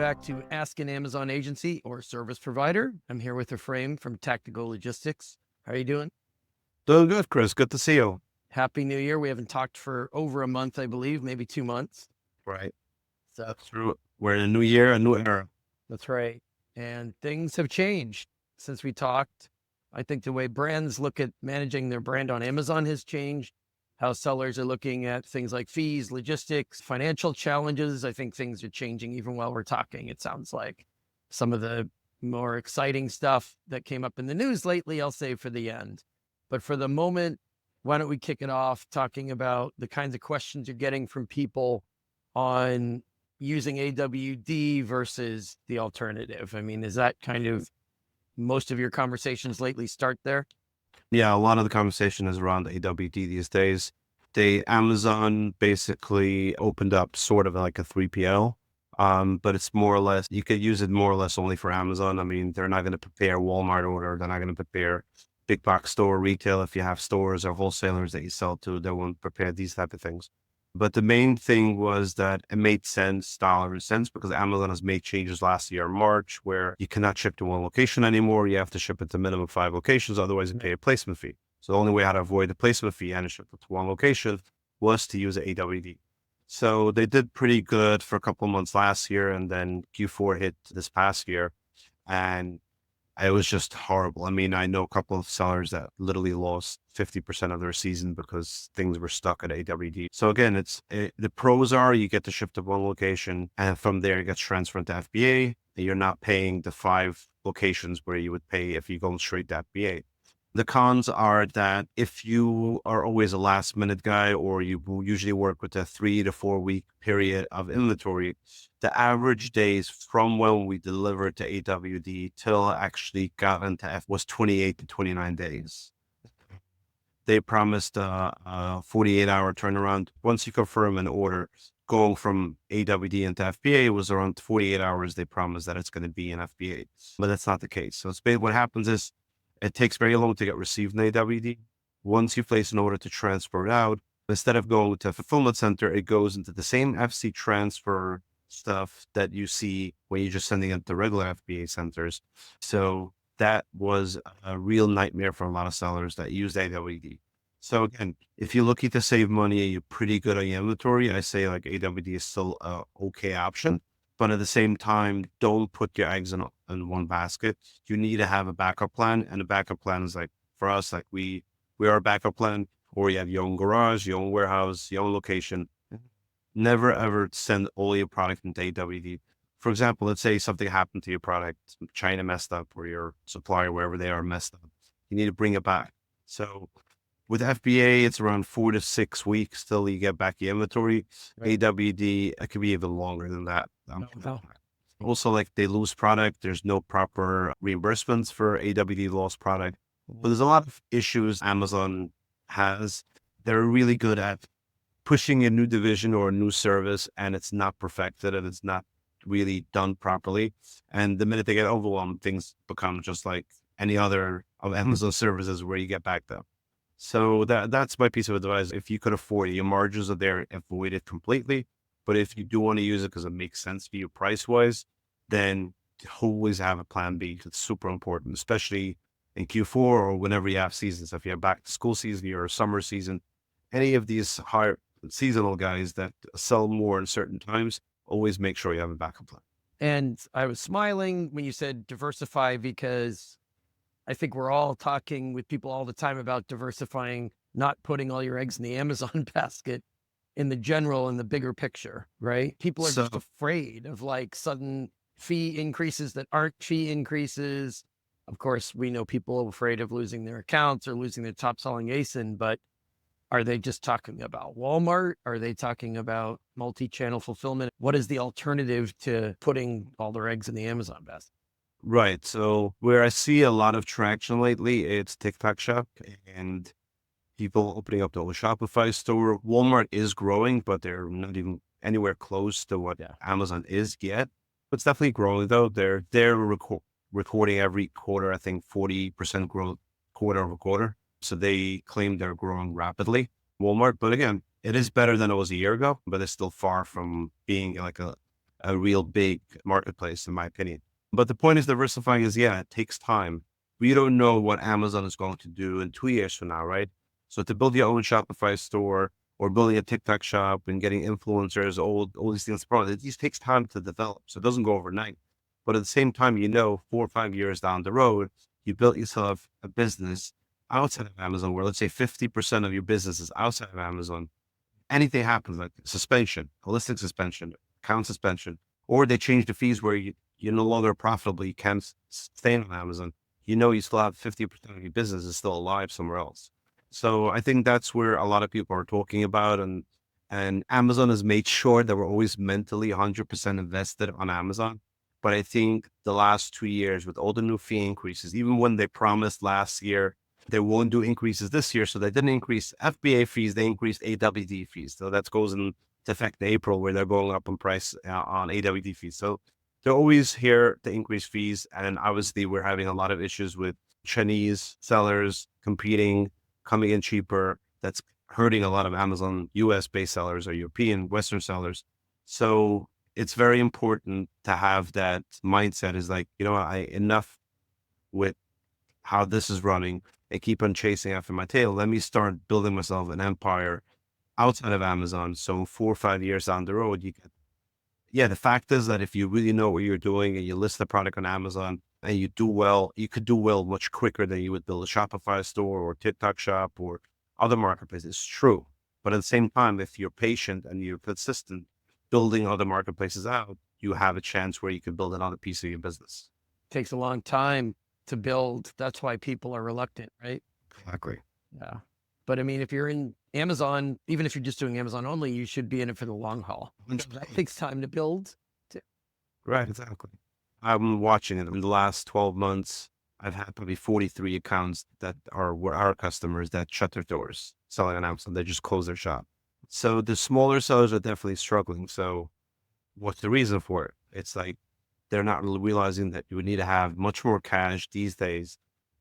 back to Ask an Amazon Agency or Service Provider. I'm here with Ephraim from Tactical Logistics. How are you doing? Doing good, Chris. Good to see you. Happy New Year. We haven't talked for over a month, I believe, maybe 2 months. Right. So That's true. We're in a new year, a new era. that's right. And things have changed since we talked. I think the way brands look at managing their brand on Amazon has changed. How sellers are looking at things like fees, logistics, financial challenges. I think things are changing even while we're talking. It sounds like some of the more exciting stuff that came up in the news lately, I'll save for the end. But for the moment, why don't we kick it off talking about the kinds of questions you're getting from people on using AWD versus the alternative? I mean, is that kind of most of your conversations lately start there? Yeah, a lot of the conversation is around AWD these days. Amazon basically opened up sort of like a 3PL, but it's more or less, you could use it more or less only for Amazon. I mean, they're not going to prepare Walmart order. They're not going to prepare big box store retail. If you have stores or wholesalers that you sell to, they won't prepare these type of things. But the main thing was that it made sense, dollars sense, because Amazon has made changes last year in March where you cannot ship to one location anymore. You have to ship it to minimum 5 locations, otherwise you pay a placement fee. So the only way how to avoid the placement fee and ship it to one location was to use AWD. So they did pretty good for a couple of months last year, and then Q4 hit this past year, and it was just horrible. I mean, I know a couple of sellers that literally lost 50% of their season because things were stuck at AWD. So again, the pros are you get to ship to one location, and from there it gets transferred to FBA. You're not paying the 5 locations where you would pay if you go straight to FBA. The cons are that if you are always a last minute guy, or you will usually work with a 3 to 4 week period of inventory, the average days from when we delivered to AWD till actually got into F was 28 to 29 days. They promised a 48-hour turnaround. Once you confirm an order, going from AWD into FBA was around 48 hours. They promised that it's going to be in FBA, but that's not the case. So what happens is it takes very long to get received in AWD. Once you place an order to transfer it out, instead of going to a fulfillment center, it goes into the same FC transfer stuff that you see when you're just sending it to regular FBA centers. So that was a real nightmare for a lot of sellers that use AWD. So again, if you're looking to save money, you're pretty good on your inventory, I say like AWD is still a okay option. But at the same time, don't put your eggs in one basket. You need to have a backup plan. And the backup plan is like for us, like we are a backup plan, or you have your own garage, your own warehouse, your own location. Never ever send all your product into AWD. For example, let's say something happened to your product, China messed up, or your supplier, wherever they are, messed up. You need to bring it back. So with FBA, it's around 4 to 6 weeks till you get back your inventory. Right. AWD, it could be even longer than that. Oh, Also, like they lose product, there's no proper reimbursements for AWD lost product. But there's a lot of issues Amazon has. They're really good at pushing a new division or a new service, and it's not perfected and it's not really done properly. And the minute they get overwhelmed, things become just like any other of Amazon services where you get backed up. So that's my piece of advice. If you could afford it, your margins are there, avoid it completely. But if you do want to use it because it makes sense for you price wise, then always have a plan B. It's super important, especially in Q4 or whenever you have seasons. If you have back to school season or summer season, any of these higher seasonal guys that sell more in certain times, always make sure you have a backup plan. and I was smiling when you said diversify because I think we're all talking with people all the time about diversifying, not putting all your eggs in the Amazon basket in the general and the bigger picture, right? People are So just afraid of like sudden fee increases that aren't fee increases. Of course, we know people are afraid of losing their accounts or losing their top selling ASIN, but are they just talking about Walmart? Are they talking about multi-channel fulfillment? What is the alternative to putting all their eggs in the Amazon basket? right. So where I see a lot of traction lately, it's TikTok Shop and people opening up the Shopify store. Walmart is growing, but they're not even anywhere close to what Yeah. Amazon is yet. But it's definitely growing though. Recording every quarter, I think 40% growth quarter over quarter. So they claim they're growing rapidly, Walmart. But again, it is better than it was a year ago, but it's still far from being like a real big marketplace, in my opinion. But the point is diversifying is, yeah, it takes time. We don't know what Amazon is going to do in 2 years from now, right? So to build your own Shopify store or building a TikTok shop and getting influencers, all these things, it just takes time to develop. So it doesn't go overnight. But at the same time, 4 or 5 years down the road, you built yourself a business outside of Amazon, where let's say 50% of your business is outside of Amazon. Anything happens, like suspension, holistic suspension, account suspension, or they change the fees where you're no longer profitable, you can't stay on Amazon. You still have 50% of your business is still alive somewhere else. So I think that's where a lot of people are talking about, and Amazon has made sure that we're always mentally 100% invested on Amazon. But I think the last 2 years with all the new fee increases, even when they promised last year they won't do increases this year, so they didn't increase FBA fees, they increased AWD fees. So that goes into effect in April, where they're going up in price on AWD fees. So they're always here to increase fees. And obviously we're having a lot of issues with Chinese sellers competing, coming in cheaper. That's hurting a lot of Amazon US based sellers or European Western sellers. So it's very important to have that mindset, is like, enough with how this is running and keep on chasing after my tail. Let me start building myself an empire outside of Amazon. So 4 or 5 years down the road, the fact is that if you really know what you're doing and you list the product on Amazon and you do well, you could do well much quicker than you would build a Shopify store or TikTok shop or other marketplaces. It's true. But at the same time, if you're patient and you're consistent building other marketplaces out, you have a chance where you could build another piece of your business. Takes a long time to build. That's why people are reluctant, right? Exactly. Yeah. But I mean, if you're in Amazon, even if you're just doing Amazon only, you should be in it for the long haul. That takes time to build. Right, exactly. I'm watching it in the last 12 months. I've had probably 43 accounts that were our customers that shut their doors selling on Amazon. They just closed their shop. So the smaller sellers are definitely struggling. So what's the reason for it? It's like they're not really realizing that you would need to have much more cash these days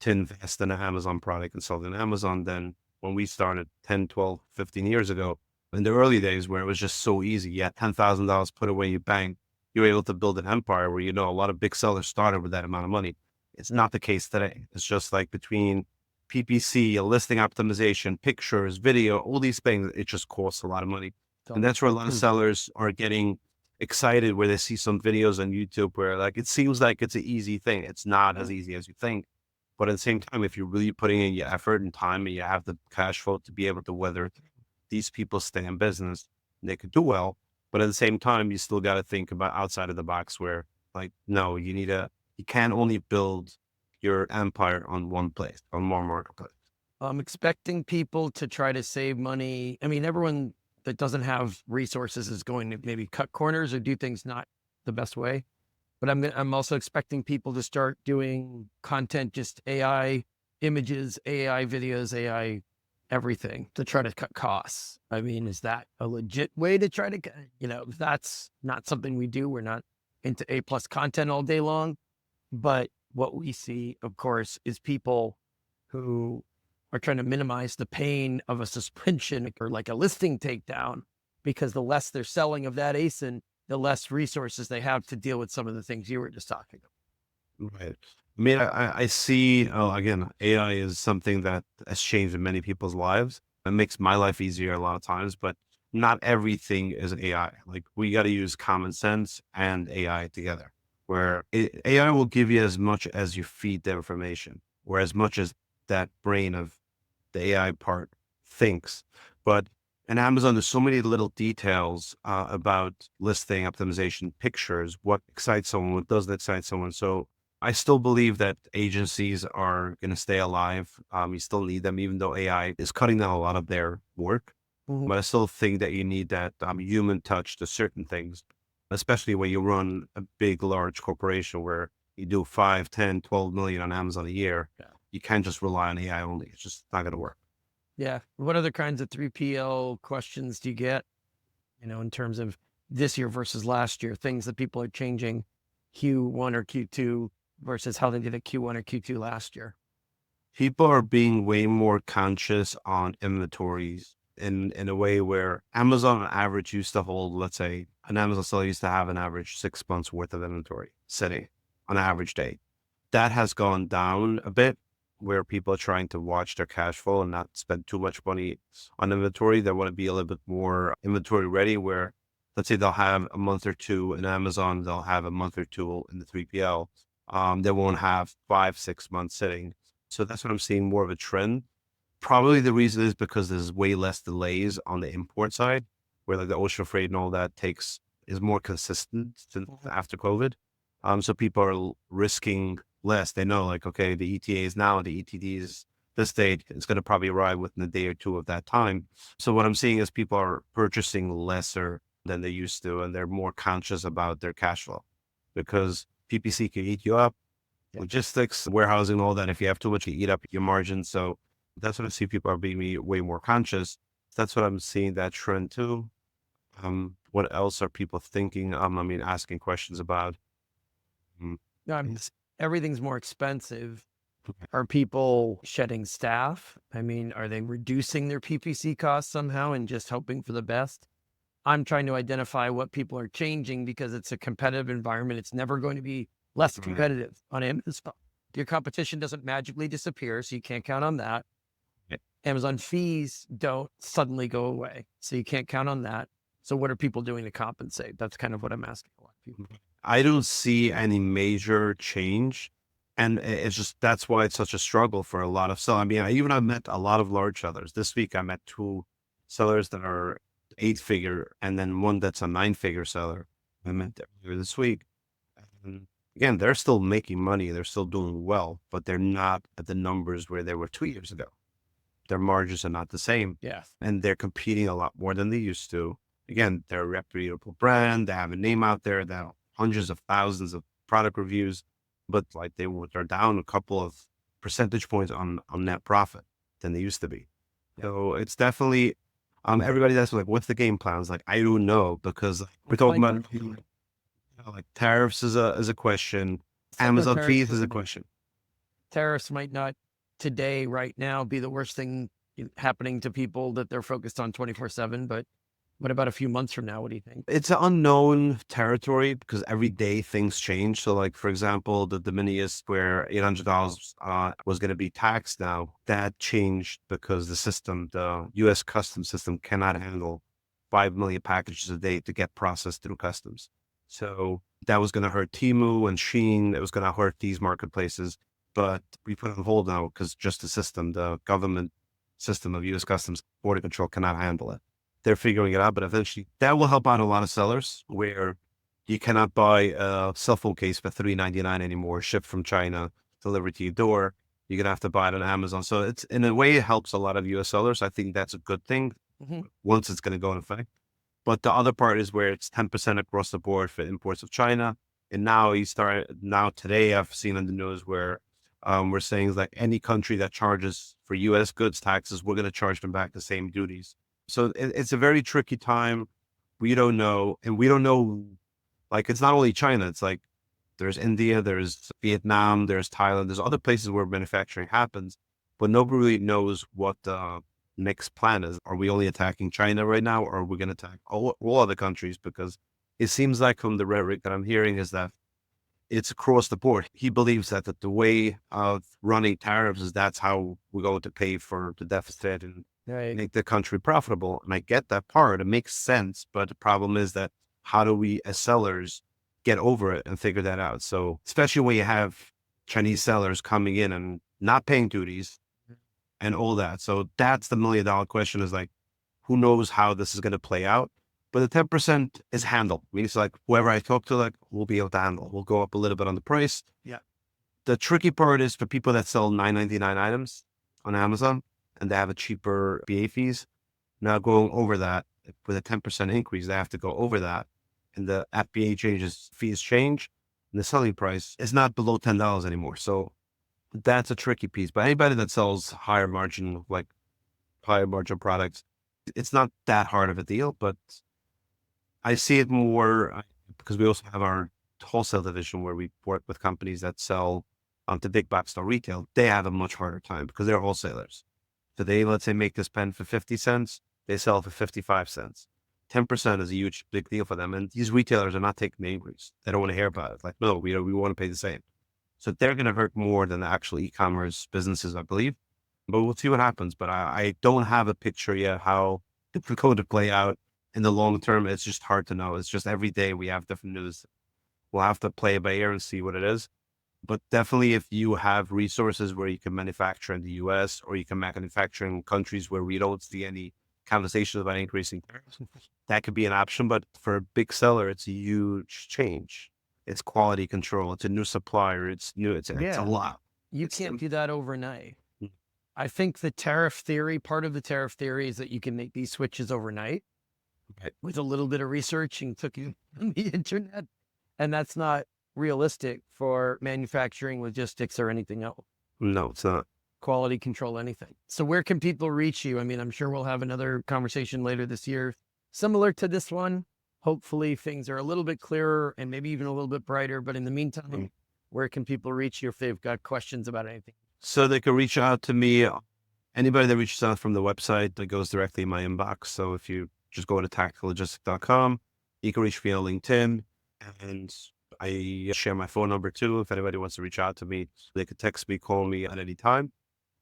to invest in an Amazon product and sell it on Amazon than when we started 10, 12, 15 years ago. In the early days where it was just so easy. You had $10,000 put away in your bank. You were able to build an empire where, a lot of big sellers started with that amount of money. It's not the case today. It's just like between PPC, a listing optimization, pictures, video, all these things, it just costs a lot of money. And that's where a lot of sellers are getting excited, where they see some videos on YouTube where like it seems like it's an easy thing. It's not as easy as you think. But at the same time, if you're really putting in your effort and time and you have the cash flow to be able to weather, these people stay in business, they could do well. But at the same time, you still got to think about outside of the box, where like, no, you can't only build your empire on one place, on one marketplace. I'm expecting people to try to save money. I mean, everyone that doesn't have resources is going to maybe cut corners or do things not the best way. But I'm also expecting people to start doing content, just AI images, AI videos, AI everything, to try to cut costs. I mean, is that a legit way to try to, that's not something we do. We're not into A+ content all day long. But what we see, of course, is people who are trying to minimize the pain of a suspension or like a listing takedown, because the less they're selling of that ASIN, the less resources they have to deal with some of the things you were just talking about. Right. I mean, I see, again, AI is something that has changed in many people's lives. It makes my life easier a lot of times, but not everything is AI. Like, we got to use common sense and AI together, where AI will give you as much as you feed the information, or as much as that brain of the AI part thinks. But in Amazon, there's so many little details about listing optimization, pictures, what excites someone, what doesn't excite someone. So I still believe that agencies are going to stay alive. You still need them, even though AI is cutting down a lot of their work. Mhm. But I still think that you need that human touch to certain things, especially when you run a big, large corporation where you do 5, 10, 12 million on Amazon a year. Yeah. You can't just rely on AI only. It's just not going to work. Yeah. What other kinds of 3PL questions do you get, in terms of this year versus last year, things that people are changing Q1 or Q2 versus how they did it Q1 or Q2 last year? People are being way more conscious on inventories in a way where Amazon on average used to hold, let's say, an Amazon seller used to have an average 6 months worth of inventory sitting on an average day. That has gone down a bit, where people are trying to watch their cash flow and not spend too much money on inventory. They want to be a little bit more inventory ready, where let's say they'll have a month or two in Amazon, they'll have a month or two in the 3PL. They won't have 5, 6 months sitting. So that's what I'm seeing, more of a trend. Probably the reason is because there's way less delays on the import side, where like the ocean freight and all that is more consistent since after COVID. So people are risking less. They know, like, okay, the ETA is now, the ETD is this date. It's going to probably arrive within a day or two of that time. So what I'm seeing is people are purchasing lesser than they used to, and they're more conscious about their cash flow, because PPC can eat you up. Yeah. Logistics, warehousing, all that. If you have too much, you eat up your margins. So that's what I see. People are being way more conscious. That's what I'm seeing, that trend too. What else are people thinking? I mean, asking questions about. No, Yes. everything's more expensive. Okay. Are people shedding staff? I mean, are they reducing their PPC costs somehow and just hoping for the best? I'm trying to identify what people are changing, because it's a competitive environment. It's never going to be less Right. competitive on Amazon. Your competition doesn't magically disappear, so you can't count on that. Yeah. Amazon fees don't suddenly go away, so you can't count on that. So what are people doing to compensate? That's kind of what I'm asking a lot of people. I don't see any major change. And it's just, that's why it's such a struggle for a lot of sellers. I mean, I've met a lot of large sellers. This week, I met 2 sellers that are 8-figure, and then one that's a 9-figure seller. I met earlier this week. And again, they're still making money. They're still doing well, but they're not at the numbers where they were 2 years ago. Their margins are not the same. Yeah. And they're competing a lot more than they used to. Again, they're a reputable brand. They have a name out there. They have hundreds of thousands of product reviews, but like they're down a couple of percentage points on net profit than they used to be. So it's definitely everybody that's like, what's the game plan? It's like, I don't know, because we're talking about like tariffs is a question, Amazon fees is a question. Tariffs might not today, right now, be the worst thing happening to people that they're focused on 24/7. But what about a few months from now? What do you think? It's an unknown territory, because every day things change. So like, for example, the Dominius, where $800 was going to be taxed now, that changed because the US customs system cannot handle 5 million packages a day to get processed through customs. So that was going to hurt Temu and Shein. It was going to hurt these marketplaces, but we put it on hold now because just the government system of US Customs Border Control cannot handle it. They're figuring it out, but eventually that will help out a lot of sellers, where you cannot buy a cell phone case for $3.99 anymore, shipped from China, delivered to your door. You're gonna have to buy it on Amazon. So it's, in a way, it helps a lot of US sellers. I think that's a good thing once it's gonna go in effect. But the other part is where it's 10% across the board for imports of China. And now today I've seen on the news where we're saying, like, any country that charges for US goods taxes, we're gonna charge them back the same duties. So it's a very tricky time. We don't know. And we don't know, like, it's not only China. It's like, there's India, there's Vietnam, there's Thailand, there's other places where manufacturing happens, but nobody really knows what the next plan is. Are we only attacking China right now, or are we going to attack all other countries? Because it seems like, from the rhetoric that I'm hearing, is that it's across the board. He believes that the way of running tariffs is that's how we're going to pay for the deficit and make the country profitable. And I get that part. It makes sense. But the problem is that, how do we as sellers get over it and figure that out? So especially when you have Chinese sellers coming in and not paying duties and all that. So that's the $1 million question, is like, who knows how this is going to play out? But the 10% is handled. I mean, it's like, whoever I talk to, like, we'll be able to handle. We'll go up a little bit on the price. Yeah. The tricky part is for people that sell $9.99 items on Amazon and they have a cheaper BA fees. Now, going over that with a 10% increase, they have to go over that. And the FBA fees change, and the selling price is not below $10 anymore. So that's a tricky piece. But anybody that sells higher margin products, it's not that hard of a deal. But I see it more because we also have our wholesale division, where we work with companies that sell to big box store retail. They have a much harder time because they're wholesalers. So they, let's say, make this pen for 50 cents. they sell for 55 cents. 10% is a huge, big deal for them. And these retailers are not taking the increase. They don't want to hear about it. Like, no, we want to pay the same. So they're going to hurt more than the actual e-commerce businesses, I believe. But we'll see what happens. But I don't have a picture yet how it's going to play out in the long term. It's just hard to know. It's just every day we have different news. We'll have to play it by ear and see what it is. But definitely if you have resources where you can manufacture in the US or you can manufacture in countries where we don't see any conversations about increasing tariffs, that could be an option. But for a big seller, it's a huge change. It's quality control. It's a new supplier. It's new. It's a Yeah. lot. You It's can't do that overnight. Mm. I think the tariff theory, part of the tariff theory is that you can make these switches overnight Right. with a little bit of research and took you on the internet. And that's not realistic for manufacturing, logistics, or anything else. No, it's not. Quality control, anything. So where can people reach you? I mean, I'm sure we'll have another conversation later this year, similar to this one. Hopefully things are a little bit clearer and maybe even a little bit brighter. But in the meantime, where can people reach you if they've got questions about anything? So they can reach out to me. Anybody that reaches out from the website, that goes directly in my inbox. So if you just go to tacticallogistic.com, you can reach me on LinkedIn, and I share my phone number too. If anybody wants to reach out to me, they could text me, call me at any time.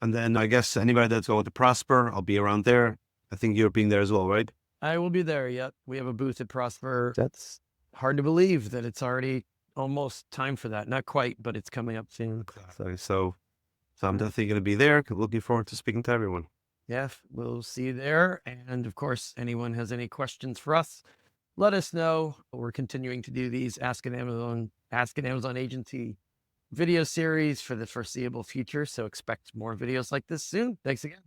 And then I guess anybody that's going to Prosper, I'll be around there. I think you're being there as well, right? I will be there. Yep. We have a booth at Prosper. That's hard to believe that it's already almost time for that. Not quite, but it's coming up soon. So I'm definitely going to be there. Looking forward to speaking to everyone. Yeah, we'll see you there. And of course, anyone has any questions for us, let us know. We're continuing to do these Ask an Amazon Agency video series for the foreseeable future. So expect more videos like this soon. Thanks again.